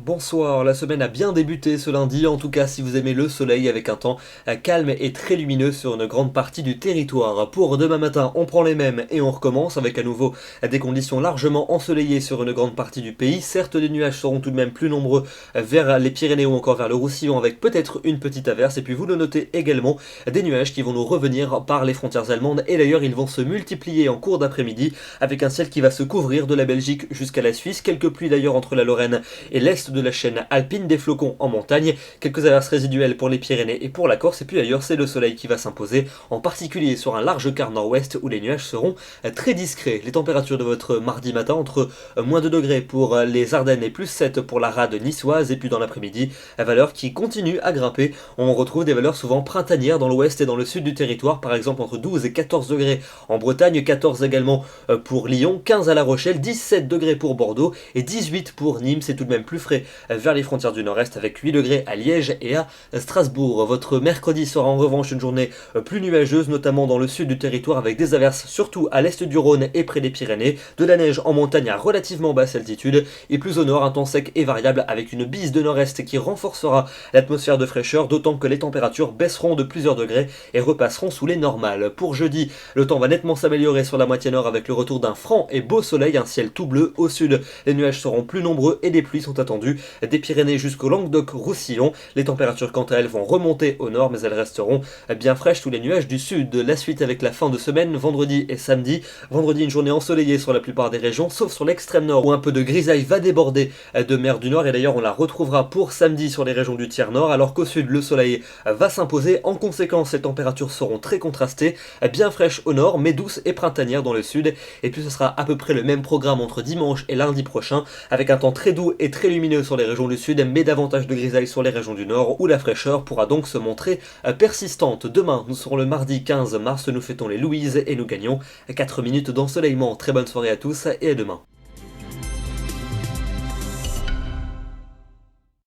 Bonsoir, la semaine a bien débuté ce lundi, en tout cas si vous aimez le soleil avec un temps calme et très lumineux sur une grande partie du territoire. Pour demain matin, on prend les mêmes et on recommence avec à nouveau des conditions largement ensoleillées sur une grande partie du pays. Certes, les nuages seront tout de même plus nombreux vers les Pyrénées ou encore vers le Roussillon avec peut-être une petite averse. Et puis vous le notez également, des nuages qui vont nous revenir par les frontières allemandes et d'ailleurs ils vont se multiplier en cours d'après-midi avec un ciel qui va se couvrir de la Belgique jusqu'à la Suisse. Quelques pluies d'ailleurs entre la Lorraine et l'est de la chaîne alpine, des flocons en montagne, quelques averses résiduelles pour les Pyrénées et pour la Corse, et puis ailleurs c'est le soleil qui va s'imposer, en particulier sur un large quart nord-ouest où les nuages seront très discrets. Les températures de votre mardi matin entre moins 2 degrés pour les Ardennes et plus 7 pour la rade niçoise, et puis dans l'après-midi, valeur qui continue à grimper. On retrouve des valeurs souvent printanières dans l'ouest et dans le sud du territoire, par exemple entre 12 et 14 degrés en Bretagne, 14 également pour Lyon, 15 à La Rochelle, 17 degrés pour Bordeaux et 18 pour Nîmes. C'est tout de même plus frais vers les frontières du nord-est avec 8 degrés à Liège et à Strasbourg. Votre mercredi sera en revanche une journée plus nuageuse, notamment dans le sud du territoire avec des averses surtout à l'est du Rhône et près des Pyrénées, de la neige en montagne à relativement basse altitude et plus au nord un temps sec et variable avec une bise de nord-est qui renforcera l'atmosphère de fraîcheur, d'autant que les températures baisseront de plusieurs degrés et repasseront sous les normales. Pour jeudi, le temps va nettement s'améliorer sur la moitié nord avec le retour d'un franc et beau soleil, un ciel tout bleu au sud. Les nuages seront plus nombreux et des pluies sont attendues des Pyrénées jusqu'au Languedoc-Roussillon. Les températures quant à elles vont remonter au nord mais elles resteront bien fraîches sous les nuages du sud. La suite avec la fin de semaine, vendredi et samedi. Vendredi, une journée ensoleillée sur la plupart des régions, sauf sur l'extrême nord où un peu de grisaille va déborder de mer du Nord, et d'ailleurs on la retrouvera pour samedi sur les régions du tiers nord, alors qu'au sud le soleil va s'imposer. En conséquence, les températures seront très contrastées, bien fraîches au nord mais douces et printanières dans le sud, et puis ce sera à peu près le même programme entre dimanche et lundi prochain avec un temps très doux et très lumineux sur les régions du sud mais davantage de grisaille sur les régions du nord où la fraîcheur pourra donc se montrer persistante. Demain, nous serons le mardi 15 mars, nous fêtons les Louises et nous gagnons 4 minutes d'ensoleillement. Très bonne soirée à tous et à demain.